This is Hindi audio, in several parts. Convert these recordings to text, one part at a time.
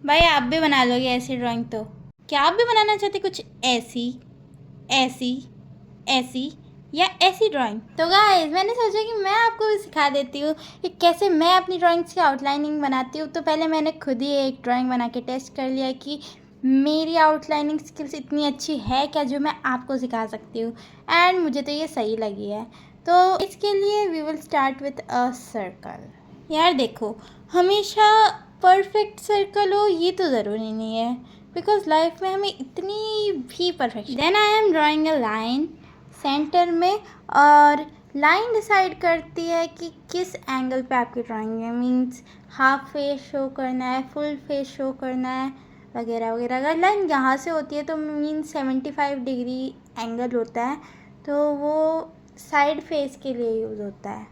भाई आप भी बना लोगे ऐसी ड्राइंग तो? क्या आप भी बनाना चाहते कुछ ऐसी ऐसी ऐसी या ऐसी ड्राइंग? तो गाइस मैंने सोचा कि मैं आपको भी सिखा देती हूँ कि कैसे मैं अपनी ड्राइंग्स की आउटलाइनिंग बनाती हूँ। तो पहले मैंने खुद ही एक ड्राइंग बना के टेस्ट कर लिया कि मेरी आउटलाइनिंग स्किल्स इतनी अच्छी है क्या जो मैं आपको सिखा सकती हूँ, एंड मुझे तो ये सही लगी है। तो इसके लिए we will start with a circle. यार देखो, हमेशा परफेक्ट सर्कल हो ये तो ज़रूरी नहीं है, बिकॉज लाइफ में हमें इतनी भी perfection. Then I am drawing a line centre में, और लाइन डिसाइड करती है कि किस एंगल पे आपकी ड्राइंग है। मीन्स हाफ फेस शो करना है, फुल फेस शो करना है, वगैरह वगैरह। अगर लाइन यहाँ से होती है तो मीन्स 75 डिग्री एंगल होता है, तो वो साइड फेस के लिए यूज़ होता है।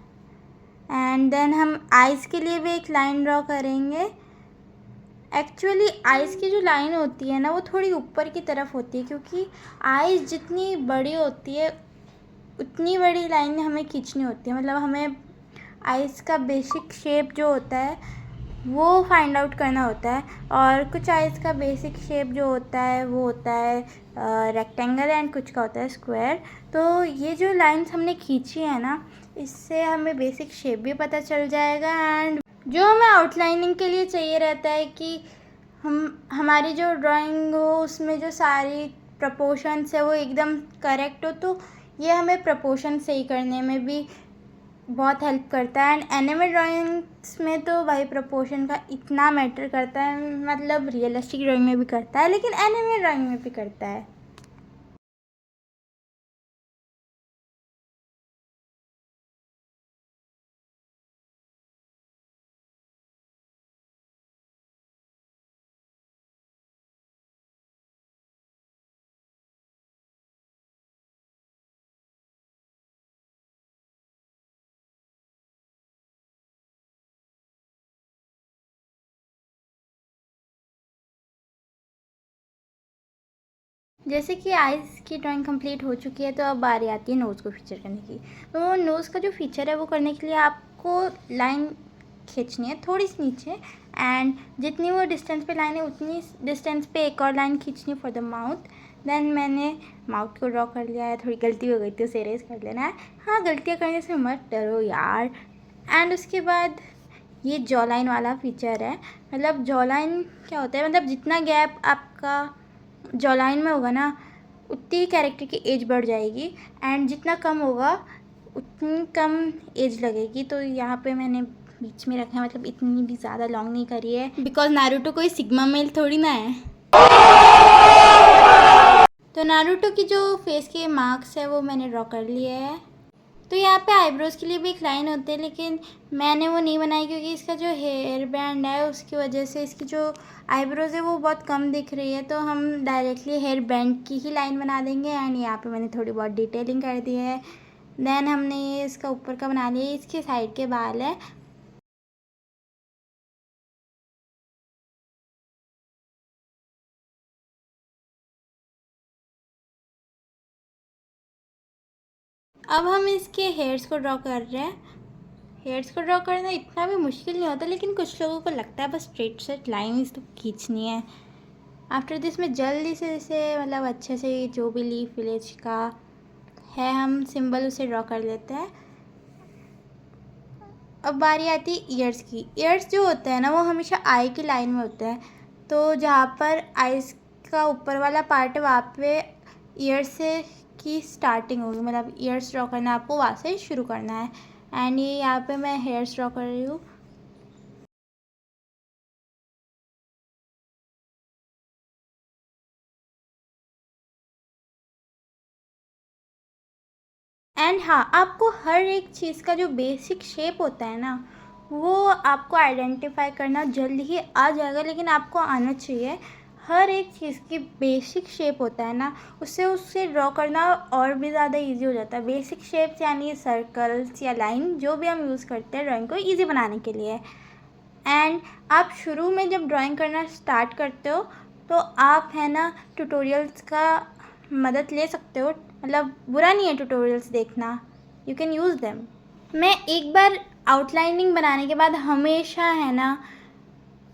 एंड देन हम आइज़ के लिए भी एक लाइन ड्रॉ करेंगे। एक्चुअली आइज़ की जो लाइन होती है ना वो थोड़ी ऊपर की तरफ होती है, क्योंकि आइज़ जितनी बड़ी होती है उतनी बड़ी लाइन हमें खींचनी होती है। मतलब हमें आइज़ का बेसिक शेप जो होता है वो फाइंड आउट करना होता है, और कुछ आइज़ का बेसिक शेप जो होता है वो होता है रेक्टेंगल, एंड कुछ का होता है स्क्वायर। तो ये जो लाइंस हमने खींची है ना, इससे हमें बेसिक शेप भी पता चल जाएगा, एंड जो हमें आउटलाइनिंग के लिए चाहिए रहता है कि हमारी जो ड्राइंग हो उसमें जो सारी प्रपोर्शंस है वो एकदम करेक्ट हो। तो ये हमें प्रपोर्शन सही करने में भी बहुत हेल्प करता है। एंड एनिमे ड्राइंग्स में तो भाई प्रपोर्शन का इतना मैटर करता है, मतलब रियलिस्टिक ड्राइंग में भी करता है लेकिन एनिमे ड्राइंग में भी करता है। जैसे कि आइज़ की ड्राइंग कंप्लीट हो चुकी है, तो अब बारी आती है नोज़ को फीचर करने की। तो नोज़ का जो फीचर है वो करने के लिए आपको लाइन खींचनी है थोड़ी सी नीचे, एंड जितनी वो डिस्टेंस पे लाइन है उतनी डिस्टेंस पे एक और लाइन खींचनी फॉर द माउथ। देन मैंने माउथ को ड्रॉ कर लिया है। थोड़ी गलती हो गई थी, उसे इरेज कर लेना है। हाँ, गलतियाँ करने से मत डरो यार। एंड उसके बाद ये जॉ लाइन वाला फीचर है। मतलब जॉ लाइन क्या होता है, मतलब जितना गैप आपका जॉ लाइन में होगा ना उतनी ही कैरेक्टर की एज बढ़ जाएगी, एंड जितना कम होगा उतनी कम एज लगेगी। तो यहाँ पे मैंने बीच में रखा है, मतलब इतनी भी ज़्यादा लॉन्ग नहीं करी है, बिकॉज नारुतो कोई सिग्मा मेल थोड़ी ना है। तो नारुतो की जो फेस के मार्क्स है वो मैंने ड्रॉ कर लिए है। तो यहाँ पे आईब्रोज़ के लिए भी एक लाइन होती है, लेकिन मैंने वो नहीं बनाई क्योंकि इसका जो हेयर बैंड है उसकी वजह से इसकी जो आईब्रोज़ है वो बहुत कम दिख रही है। तो हम डायरेक्टली हेयर बैंड की ही लाइन बना देंगे। एंड यहाँ पे मैंने थोड़ी बहुत डिटेलिंग कर दी है। देन हमने ये इसका ऊपर का बना लिया, इसके साइड के बाल है। अब हम इसके हेयर्स को ड्रॉ कर रहे हैं। हेयर्स को ड्रॉ करना इतना भी मुश्किल नहीं होता, लेकिन कुछ लोगों को लगता है बस स्ट्रेट सेट लाइन्स तो खींचनी है। आफ्टर दिस में जल्दी से इसे मतलब अच्छे से जो भी लीफ विलेज का है हम सिंबल उसे ड्रॉ कर लेते हैं। अब बारी आती है ईयर्स की। ईयर्स जो होता है ना वो हमेशा आई की लाइन में होता है। तो जहाँ पर आइज़ का ऊपर वाला पार्ट है वहाँ पे ईयर्स से की स्टार्टिंग होगी, मतलब ईयर्स ड्रॉ करना है आपको, वहाँ से शुरू करना है। एंड ये यहाँ पे मैं हेयर्स ड्रॉ कर रही हूँ। एंड हाँ, आपको हर एक चीज़ का जो बेसिक शेप होता है ना वो आपको आइडेंटिफाई करना जल्द ही आ जाएगा, लेकिन आपको आना चाहिए। हर एक चीज़ की बेसिक शेप होता है ना, उससे ड्रॉ करना और भी ज़्यादा इजी हो जाता है। बेसिक शेप्स यानी सर्कल्स या लाइन जो भी हम यूज़ करते हैं ड्राइंग को इजी बनाने के लिए। एंड आप शुरू में जब ड्राइंग करना स्टार्ट करते हो तो आप है ना ट्यूटोरियल्स का मदद ले सकते हो। मतलब बुरा नहीं है ट्यूटोरियल्स देखना, यू कैन यूज़ देम। मैं एक बार आउटलाइनिंग बनाने के बाद हमेशा है ना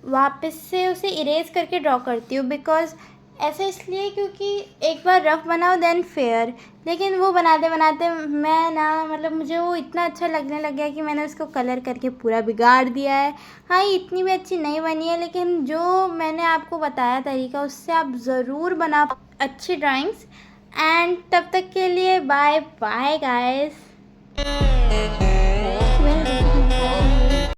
वापस से उसे इरेज करके ड्रॉ करती हूँ। बिकॉज़ ऐसा इसलिए क्योंकि एक बार रफ़ बनाओ देन फेयर, लेकिन वो बनाते बनाते मैं ना मतलब मुझे वो इतना अच्छा लगने लग गया कि मैंने उसको कलर करके पूरा बिगाड़ दिया है। हाँ, ये इतनी भी अच्छी नहीं बनी है, लेकिन जो मैंने आपको बताया तरीका उससे आप ज़रूर बना अच्छी ड्राइंग्स। एंड तब तक के लिए बाय बाय गाइस।